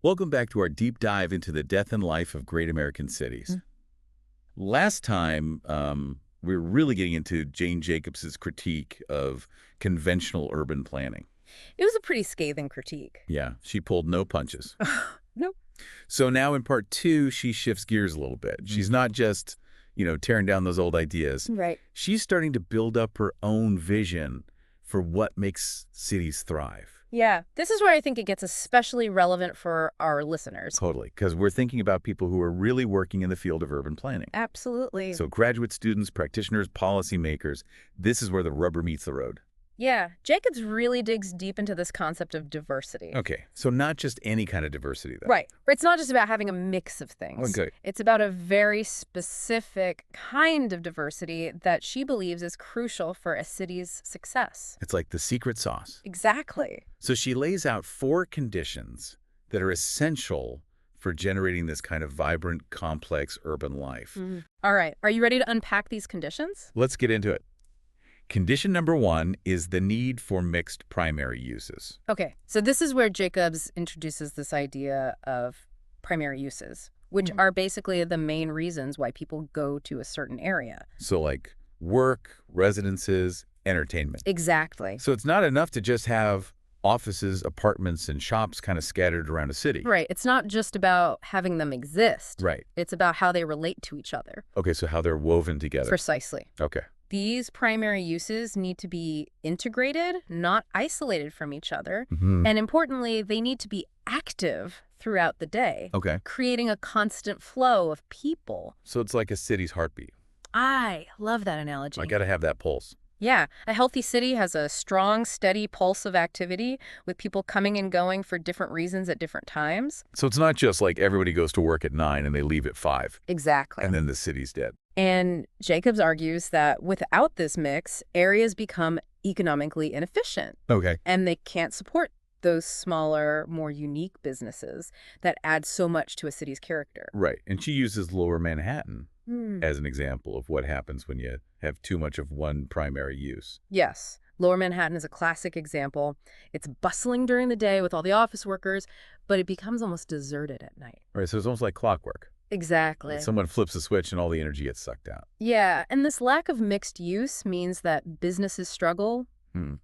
Welcome back to our deep dive into the death and life of great American cities. Last time, we were really getting into Jane Jacobs's critique of conventional urban planning. It was a pretty scathing critique. Yeah, she pulled no punches. Nope. So now in part two, she shifts gears a little bit. She's not just, tearing down those old ideas. Right. She's starting to build up her own vision for what makes cities thrive. Yeah, this is where I think it gets especially relevant for our listeners. Totally, because we're thinking about people who are really working in the field of urban planning. Absolutely. So graduate students, practitioners, policymakers, this is where the rubber meets the road. Yeah, Jacobs really digs deep into this concept of diversity. Okay, so not just any kind of diversity, though. Right. It's not just about having a mix of things. Okay. It's about a very specific kind of diversity that she believes is crucial for a city's success. It's like the secret sauce. Exactly. So she lays out 4 conditions that are essential for generating this kind of vibrant, complex urban life. All right. Are you ready to unpack these conditions? Let's get into it. Condition number 1 is the need for mixed primary uses. Okay, so this is where Jacobs introduces this idea of primary uses, which are basically the main reasons why people go to a certain area. So like work, residences, entertainment. Exactly. So it's not enough to just have offices, apartments, and shops kind of scattered around a city. Right. It's not just about having them exist. Right. It's about how they relate to each other. Okay, so how they're woven together. Precisely. Okay. These primary uses need to be integrated, not isolated from each other. And importantly, they need to be active throughout the day, Okay. creating a constant flow of people. So it's like a city's heartbeat. I love that analogy. I got to have that pulse. Yeah, a healthy city has a strong, steady pulse of activity with people coming and going for different reasons at different times. So it's not just like everybody goes to work at 9 and they leave at 5, Exactly. and then the city's dead. And Jacobs argues that without this mix, areas become economically inefficient, Okay. and they can't support those smaller, more unique businesses that add so much to a city's character. Right. And she uses Lower Manhattan as an example of what happens when you have too much of one primary use. Yes. Lower Manhattan is a classic example. It's bustling during the day with all the office workers, but it becomes almost deserted at night. Right. So it's almost like clockwork. Exactly. Someone flips a switch and all the energy gets sucked out. Yeah, and this lack of mixed use means that businesses struggle,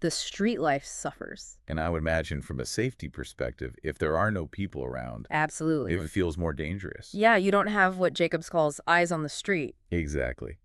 the street life suffers. And I would imagine from a safety perspective, if there are no people around, Absolutely. it feels more dangerous. Yeah, you don't have what Jacobs calls eyes on the street. Exactly.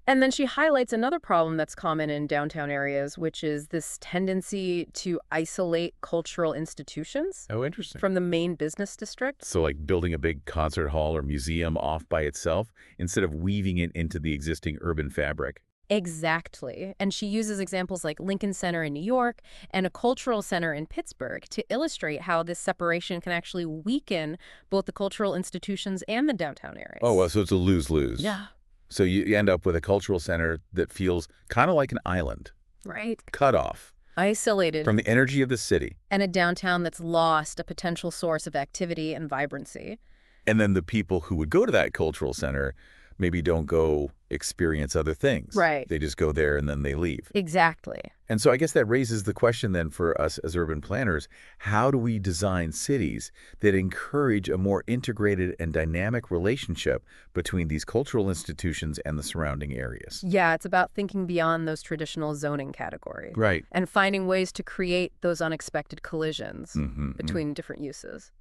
And then she highlights another problem that's common in downtown areas, which is this tendency to isolate cultural institutions Oh, interesting. from the main business district. So like building a big concert hall or museum off by itself instead of weaving it into the existing urban fabric. Exactly. And she uses examples like Lincoln Center in New York and a cultural center in Pittsburgh to illustrate how this separation can actually weaken both the cultural institutions and the downtown areas. Oh, well, so it's a lose-lose. Yeah. So you end up with a cultural center that feels kind of like an island, Right. cut off Isolated. from the energy of the city. And a downtown that's lost a potential source of activity and vibrancy. And then the people who would go to that cultural center maybe don't go experience other things. Right. They just go there and then they leave. Exactly. And so I guess that raises the question then for us as urban planners, how do we design cities that encourage a more integrated and dynamic relationship between these cultural institutions and the surrounding areas? Yeah, it's about thinking beyond those traditional zoning categories. Right. And finding ways to create those unexpected collisions between different uses.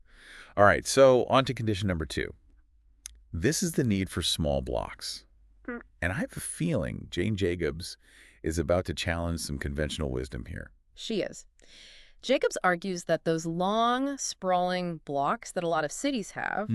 All right, so on to condition number 2. This is the need for small blocks. And I have a feeling Jane Jacobs is about to challenge some conventional wisdom here. She is. Jacobs argues that those long, sprawling blocks that a lot of cities have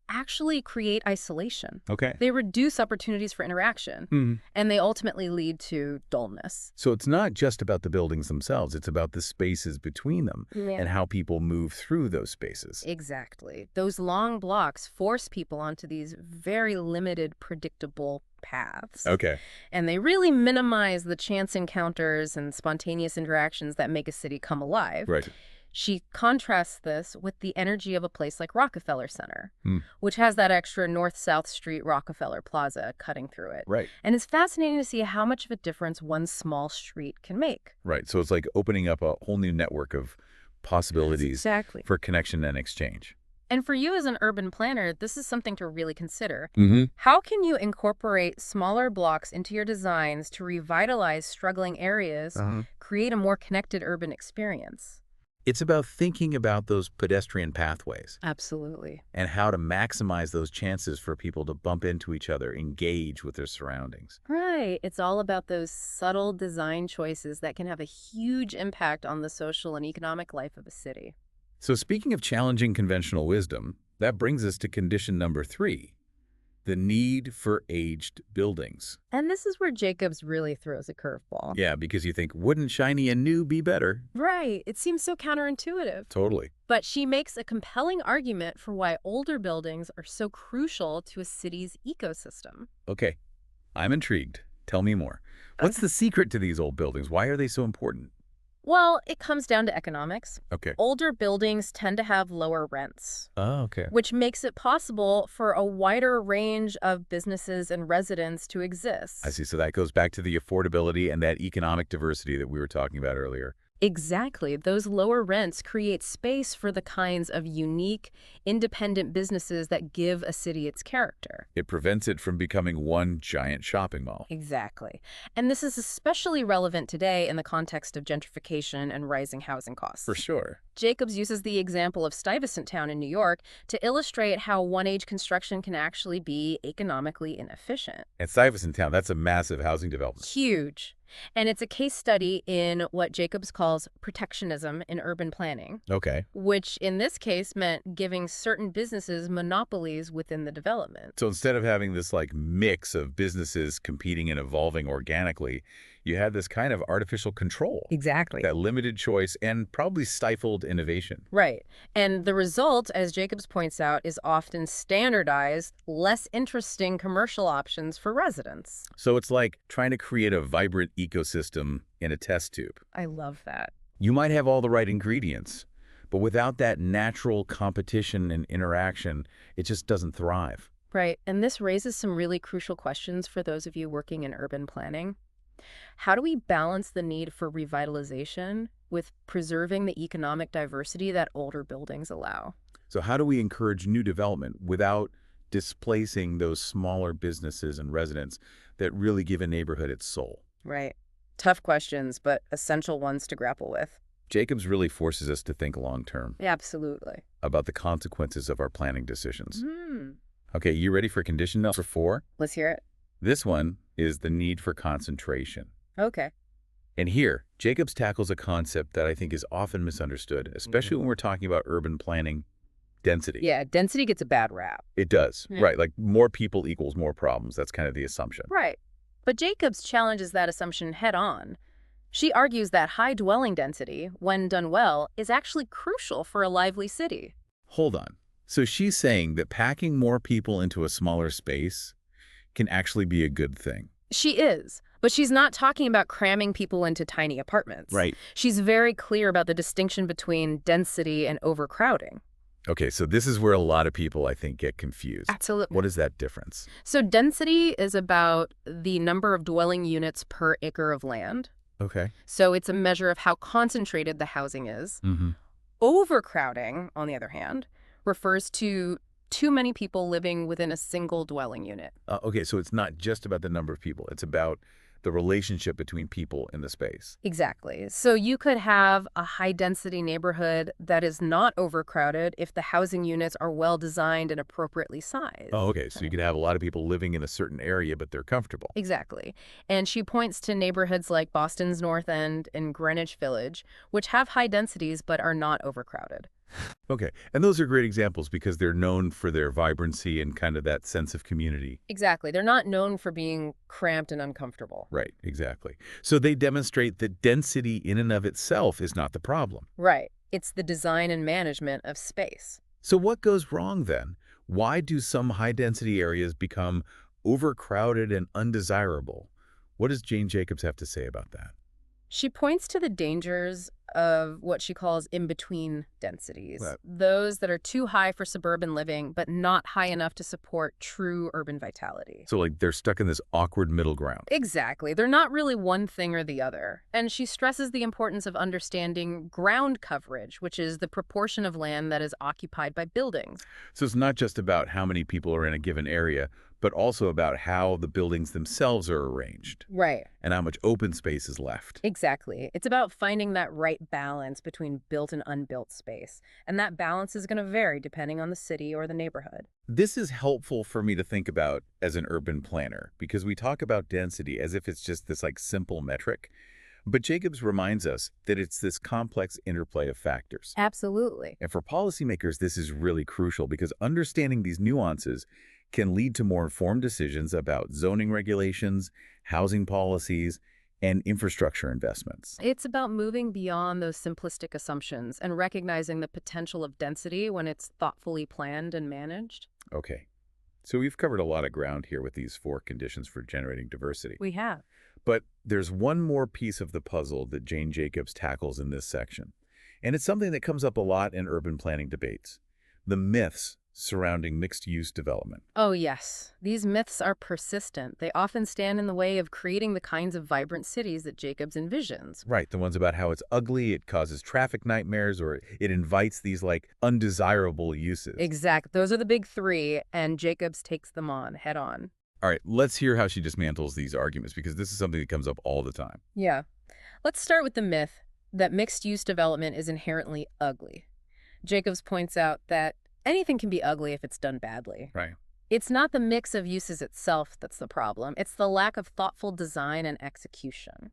actually create isolation. Okay. They reduce opportunities for interaction, and they ultimately lead to dullness. So it's not just about the buildings themselves, it's about the spaces between them and how people move through those spaces. Exactly. Those long blocks force people onto these very limited, predictable paths. Okay. And they really minimize the chance encounters and spontaneous interactions that make a city come alive. Right. She contrasts this with the energy of a place like Rockefeller Center, which has that extra North-South Street Rockefeller Plaza cutting through it. Right. And it's fascinating to see how much of a difference one small street can make. Right. So it's like opening up a whole new network of possibilities Exactly. for connection and exchange. And for you as an urban planner, this is something to really consider. Hmm. How can you incorporate smaller blocks into your designs to revitalize struggling areas, create a more connected urban experience? It's about thinking about those pedestrian pathways Absolutely. and how to maximize those chances for people to bump into each other, engage with their surroundings. Right. It's all about those subtle design choices that can have a huge impact on the social and economic life of a city. So speaking of challenging conventional wisdom, that brings us to condition number 3, the need for aged buildings. And this is where Jacobs really throws a curveball. Yeah, because you think, wouldn't shiny and new be better? Right. It seems so counterintuitive. Totally. But she makes a compelling argument for why older buildings are so crucial to a city's ecosystem. Okay, I'm intrigued. Tell me more. What's Okay. the secret to these old buildings? Why are they so important? Well, it comes down to economics. Okay. Older buildings tend to have lower rents, Oh, okay. which makes it possible for a wider range of businesses and residents to I exist. see. So that goes back to the affordability and that economic diversity that we were talking about earlier. Exactly. Those lower rents create space for the kinds of unique, independent businesses that give a city its character. It prevents it from becoming one giant shopping mall. Exactly. And this is especially relevant today in the context of gentrification and rising housing For costs. sure. Jacobs uses the example of Stuyvesant Town in New York to illustrate how one-age construction can actually be economically inefficient. And Stuyvesant Town, that's a massive housing development. Huge. And it's a case study in what Jacobs calls protectionism in urban planning, Okay. which in this case meant giving certain businesses monopolies within the development. So instead of having this like mix of businesses competing and evolving organically, you had this kind of artificial control Exactly. that limited choice and probably stifled innovation. Right. And the result, as Jacobs points out, is often standardized, less interesting commercial options for residents. So it's like trying to create a vibrant ecosystem in a test tube. I love that. You might have all the right ingredients, but without that natural competition and interaction, it just doesn't thrive. Right. And this raises some really crucial questions for those of you working in urban planning. How do we balance the need for revitalization with preserving the economic diversity that older buildings allow? So how do we encourage new development without displacing those smaller businesses and residents that really give a neighborhood its soul? Right. Tough questions, but essential ones to grapple with. Jacobs really forces us to think long term Absolutely. about the consequences of our planning decisions. Hmm. Okay, you ready for condition number 4? Let's hear it. This one is the need for concentration. Okay. And here, Jacobs tackles a concept that I think is often misunderstood, especially when we're talking about urban planning density. Yeah, density gets a bad rap. It does, Yeah. right? Like more people equals more problems. That's kind of the assumption. Right. But Jacobs challenges that assumption head on. She argues that high dwelling density, when done well, is actually crucial for a lively city. Hold on. So she's saying that packing more people into a smaller space can actually be a good thing. She is, but she's not talking about cramming people into tiny apartments. Right. She's very clear about the distinction between density and overcrowding. Okay, so this is where a lot of people, I think, get confused. Absolutely. What is that difference? So density is about the number of dwelling units per acre of land. Okay. So it's a measure of how concentrated the housing is. Mm-hmm. Overcrowding, on the other hand, refers to too many people living within a single dwelling unit. Okay, so it's not just about the number of people. It's about the relationship between people in the space. Exactly. So you could have a high-density neighborhood that is not overcrowded if the housing units are well-designed and appropriately sized. Oh, okay. So you could have a lot of people living in a certain area, but they're comfortable. Exactly. And she points to neighborhoods like Boston's North End and Greenwich Village, which have high densities but are not overcrowded. Okay. And those are great examples because they're known for their vibrancy and kind of that sense of community. Exactly. They're not known for being cramped and uncomfortable. Right, exactly. So they demonstrate that density in and of itself is not the problem. Right. It's the design and management of space. So what goes wrong then? Why do some high-density areas become overcrowded and undesirable? What does Jane Jacobs have to say about that? She points to the dangers of what she calls in-between densities, Right. those that are too high for suburban living, but not high enough to support true urban vitality. So like they're stuck in this awkward middle ground. Exactly. They're not really one thing or the other. And she stresses the importance of understanding ground coverage, which is the proportion of land that is occupied by buildings. So it's not just about how many people are in a given area, but also about how the buildings themselves are arranged Right. and how much open space is left. Exactly. It's about finding that right balance between built and unbuilt space. And that balance is going to vary depending on the city or the neighborhood. This is helpful for me to think about as an urban planner because we talk about density as if it's just this like simple metric. But Jacobs reminds us that it's this complex interplay of factors. Absolutely. And for policymakers, this is really crucial because understanding these nuances can lead to more informed decisions about zoning regulations, housing policies, and infrastructure investments. It's about moving beyond those simplistic assumptions and recognizing the potential of density when it's thoughtfully planned and managed. Okay, so we've covered a lot of ground here with these 4 conditions for generating diversity. We have. But there's one more piece of the puzzle that Jane Jacobs tackles in this section. And it's something that comes up a lot in urban planning debates. The myths surrounding mixed-use development. Oh, yes. These myths are persistent. They often stand in the way of creating the kinds of vibrant cities that Jacobs envisions. Right, the ones about how it's ugly, it causes traffic nightmares, or it invites these like undesirable uses. Exact. Those are the big 3, and Jacobs takes them on head on. All right, let's hear how she dismantles these arguments because this is something that comes up all the time. Yeah. Let's start with the myth that mixed-use development is inherently ugly. Jacobs points out that anything can be ugly if it's done badly. Right. It's not the mix of uses itself that's the problem. It's the lack of thoughtful design and execution.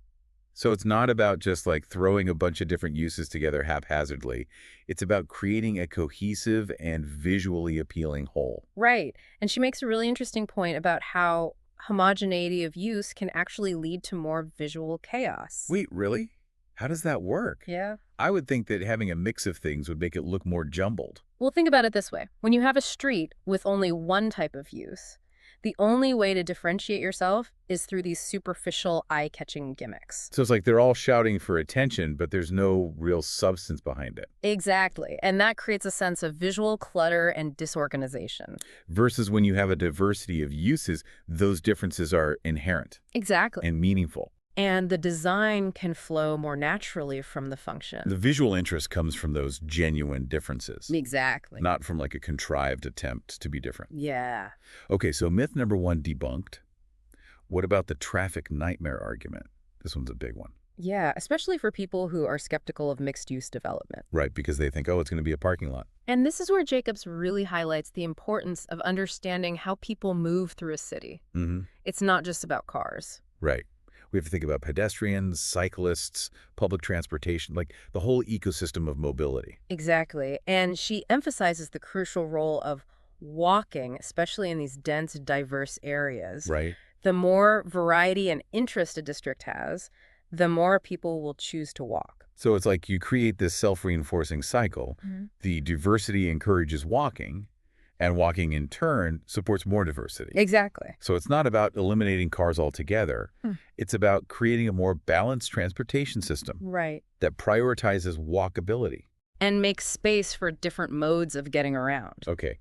So it's not about just like throwing a bunch of different uses together haphazardly. It's about creating a cohesive and visually appealing whole. Right. And she makes a really interesting point about how homogeneity of use can actually lead to more visual chaos. Wait, really? How does that work? Yeah. I would think that having a mix of things would make it look more jumbled. Well, think about it this way. When you have a street with only one type of use, the only way to differentiate yourself is through these superficial, eye-catching gimmicks. So it's like they're all shouting for attention, but there's no real substance behind it. Exactly. And that creates a sense of visual clutter and disorganization. Versus when you have a diversity of uses, those differences are inherent Exactly. and meaningful. And the design can flow more naturally from the function. The visual interest comes from those genuine differences, Exactly. not from like a contrived attempt to be different. Yeah. Okay, so myth number 1 debunked. What about the traffic nightmare argument? This one's a big one. Yeah, especially for people who are skeptical of mixed-use development. Right, because they think, oh, it's going to be a parking lot. And this is where Jacobs really highlights the importance of understanding how people move through a city. Mm-hmm. It's not just about cars. Right. We have to think about pedestrians, cyclists, public transportation, like the whole ecosystem of mobility. Exactly. And she emphasizes the crucial role of walking, especially in these dense, diverse areas. Right. The more variety and interest a district has, the more people will choose to walk. So it's like you create this self-reinforcing cycle. Mm-hmm. The diversity encourages walking, and walking in turn supports more diversity. Exactly. So it's not about eliminating cars altogether. It's about creating a more balanced transportation system Right. that prioritizes walkability. And makes space for different modes of getting around. Okay.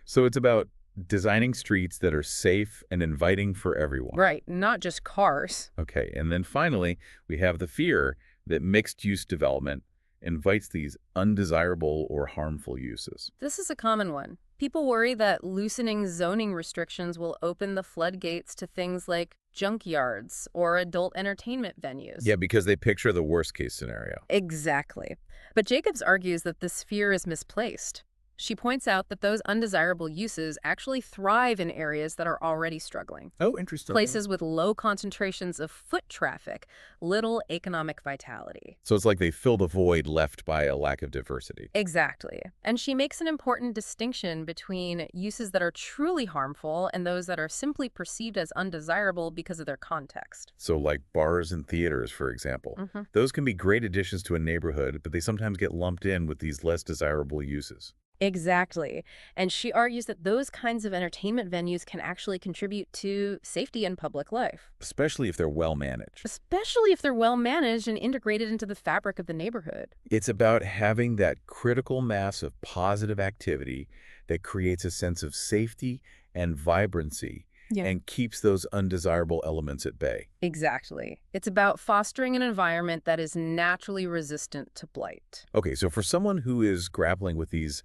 So it's about designing streets that are safe and inviting for everyone. Right. Not just cars. Okay. And then finally, we have the fear that mixed-use development invites these undesirable or harmful uses. This is a common one. People worry that loosening zoning restrictions will open the floodgates to things like junkyards or adult entertainment venues. Yeah, because they picture the worst-case scenario. Exactly. But Jacobs argues that this fear is misplaced. She points out that those undesirable uses actually thrive in areas that are already struggling. Oh, interesting. Places with low concentrations of foot traffic, little economic vitality. So it's like they fill the void left by a lack of diversity. Exactly. And she makes an important distinction between uses that are truly harmful and those that are simply perceived as undesirable because of their context. So like bars and theaters, for example. Those can be great additions to a neighborhood, but they sometimes get lumped in with these less desirable uses. Exactly. And she argues that those kinds of entertainment venues can actually contribute to safety in public life, especially if they're well managed. especially if they're well managed and integrated into the fabric of the neighborhood. It's about having that critical mass of positive activity that creates a sense of safety and vibrancy Yeah. and keeps those undesirable elements at bay. Exactly. It's about fostering an environment that is naturally resistant to blight. Okay, so for someone who is grappling with these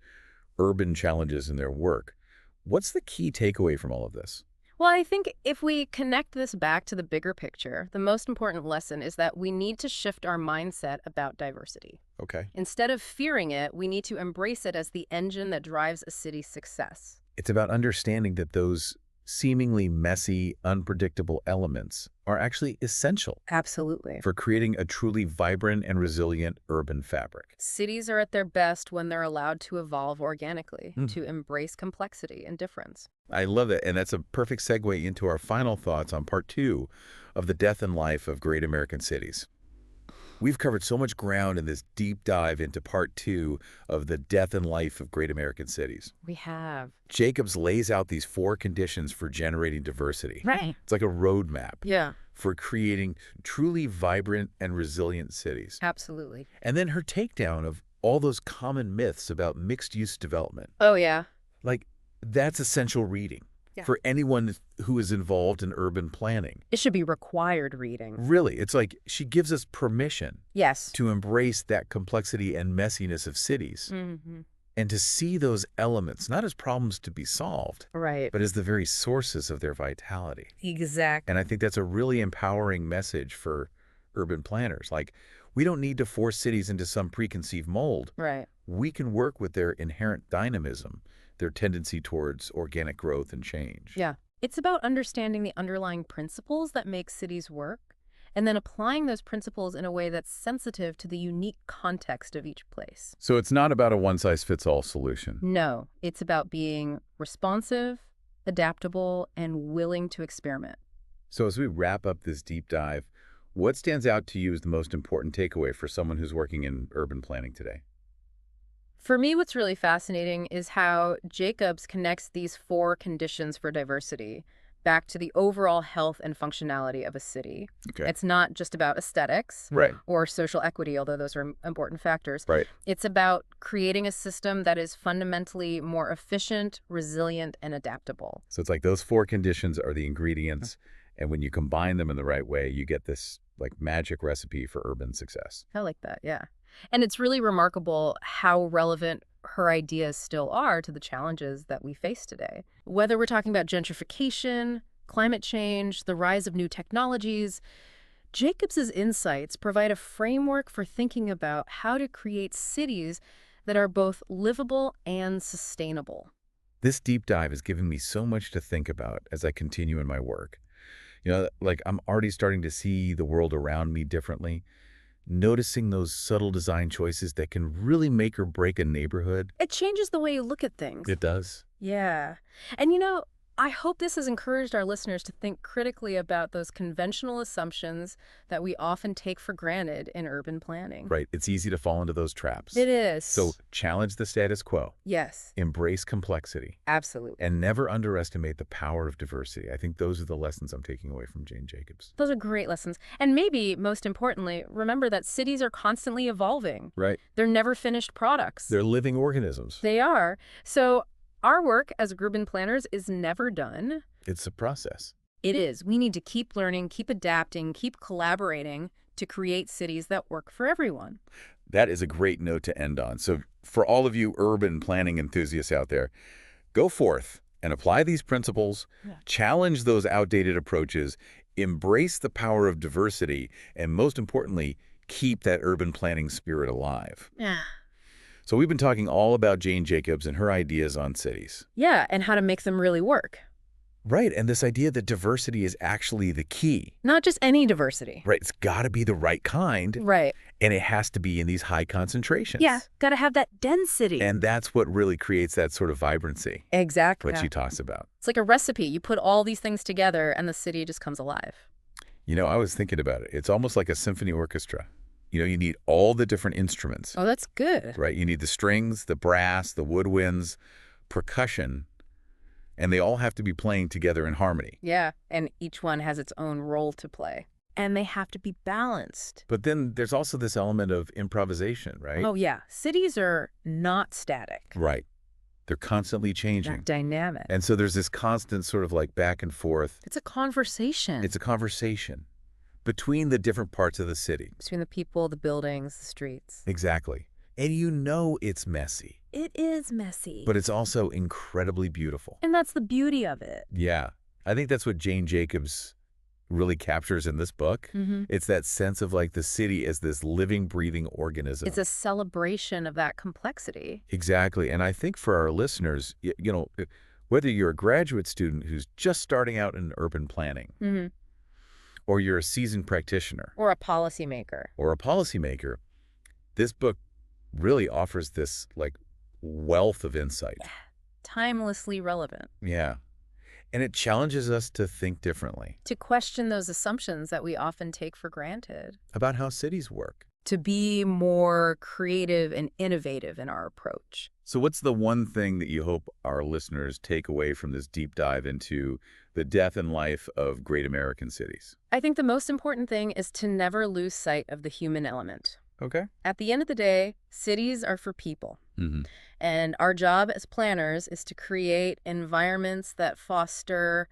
urban challenges in their work, what's the key takeaway from all of this? Well, I think if we connect this back to the bigger picture, the most important lesson is that we need to shift our mindset about diversity. Okay. Instead of fearing it, we need to embrace it as the engine that drives a city's success. It's about understanding that those seemingly messy, unpredictable elements are actually essential Absolutely. for creating a truly vibrant and resilient urban fabric. Cities are at their best when they're allowed to evolve organically, Mm. to embrace complexity and difference. I love it, and that's a perfect segue into our final thoughts on part 2 of the death and life of great American cities. We've covered so much ground in this deep dive into part 2 of the death and life of great American cities. We have. Jacobs lays out these 4 conditions for generating diversity. Right. It's like a roadmap Yeah, for creating truly vibrant and resilient cities. absolutely. And then her takedown of all those common myths about mixed-use development. Oh, yeah. Like, that's essential reading for anyone who is involved in urban planning. It should be required reading. Really, it's like she gives us permission Yes. to embrace that complexity and messiness of cities Mm-hmm. and to see those elements not as problems to be solved, Right. but as the very sources of their vitality. Exactly. And I think that's a really empowering message for urban planners. Like, we don't need to force cities into some preconceived mold. Right. We can work with their inherent dynamism, their tendency towards organic growth and change. Yeah. It's about understanding the underlying principles that make cities work and then applying those principles in a way that's sensitive to the unique context of each place. So it's not about a one-size-fits-all solution. No, it's about being responsive, adaptable, and willing to experiment. So as we wrap up this deep dive, what stands out to you as the most important takeaway for someone who's working in urban planning today? For me, what's really fascinating is how Jacobs connects these 4 conditions for diversity back to the overall health and functionality of a city. Okay. It's not just about aesthetics Right. or social equity, although those are important factors. Right. It's about creating a system that is fundamentally more efficient, resilient, and adaptable. So it's like those 4 conditions are the ingredients, and when you combine them in the right way, you get this like magic recipe for urban success. I like that, yeah. And it's really remarkable how relevant her ideas still are to the challenges that we face today. Whether we're talking about gentrification, climate change, the rise of new technologies, Jacobs's insights provide a framework for thinking about how to create cities that are both livable and sustainable. This deep dive has given me so much to think about as I continue in my work. You know, like I'm already starting to see the world around me differently, noticing those subtle design choices that can really make or break a neighborhood. It changes the way you look at things. It does. Yeah. And I hope this has encouraged our listeners to think critically about those conventional assumptions that we often take for granted in urban planning. Right. It's easy to fall into those traps. It is. So challenge the status quo, yes, embrace complexity, absolutely. and never underestimate the power of diversity. I think those are the lessons I'm taking away from Jane Jacobs. Those are great lessons. And maybe, most importantly, remember that cities are constantly evolving. Right. They're never finished products. They're living organisms. They are. So our work as urban planners is never done. It's a process. It is. We need to keep learning, keep adapting, keep collaborating to create cities that work for everyone. That is a great note to end on. So for all of you urban planning enthusiasts out there, go forth and apply these principles, challenge those outdated approaches, embrace the power of diversity, and most importantly, keep that urban planning spirit alive. Yeah. So we've been talking all about Jane Jacobs and her ideas on cities. Yeah, and how to make them really work. Right, and this idea that diversity is actually the key. Not just any diversity. Right, it's got to be the right kind, Right. and it has to be in these high concentrations. Yeah, got to have that density. And that's what really creates that sort of vibrancy, exactly. what she talks about. It's like a recipe. You put all these things together and the city just comes alive. You know, I was thinking about it. It's almost like a symphony orchestra. You need all the different instruments, Oh, that's good. right? You need the strings, the brass, the woodwinds, percussion, and they all have to be playing together in harmony. Yeah, and each one has its own role to play. And they have to be balanced. But then there's also this element of improvisation, right? Oh, yeah. Cities are not static. Right. They're constantly They're changing. dynamic. And so there's this constant sort of like back and forth. It's a conversation. It's a conversation between the different parts of the city. Between the people, the buildings, the streets. Exactly. And it's messy, It is messy. but it's also incredibly beautiful. And that's the beauty of it. Yeah. I think that's what Jane Jacobs really captures in this book. It's that sense of like the city as this living, breathing organism. It's a celebration of that complexity. Exactly. And I think for our listeners, whether you're a graduate student who's just starting out in urban planning, or you're a seasoned practitioner, Or a policymaker. or a policymaker, this book really offers this like wealth of insight. Timelessly relevant. Yeah. And it challenges us to think differently To question those assumptions that we often take for granted. about how cities work. To be more creative and innovative in our approach. So what's the one thing that you hope our listeners take away from this deep dive into the death and life of great American cities? I think the most important thing is to never lose sight of the human element. Okay. At the end of the day, cities are for people. And our job as planners is to create environments that foster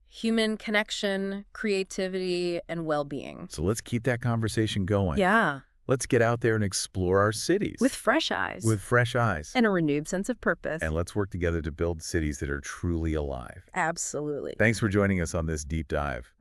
human connection, creativity, and well-being. So let's keep that conversation going. Yeah. Let's get out there and explore our cities. With fresh eyes. With fresh eyes. And a renewed sense of purpose. And let's work together to build cities that are truly alive. Absolutely. Thanks for joining us on this deep dive.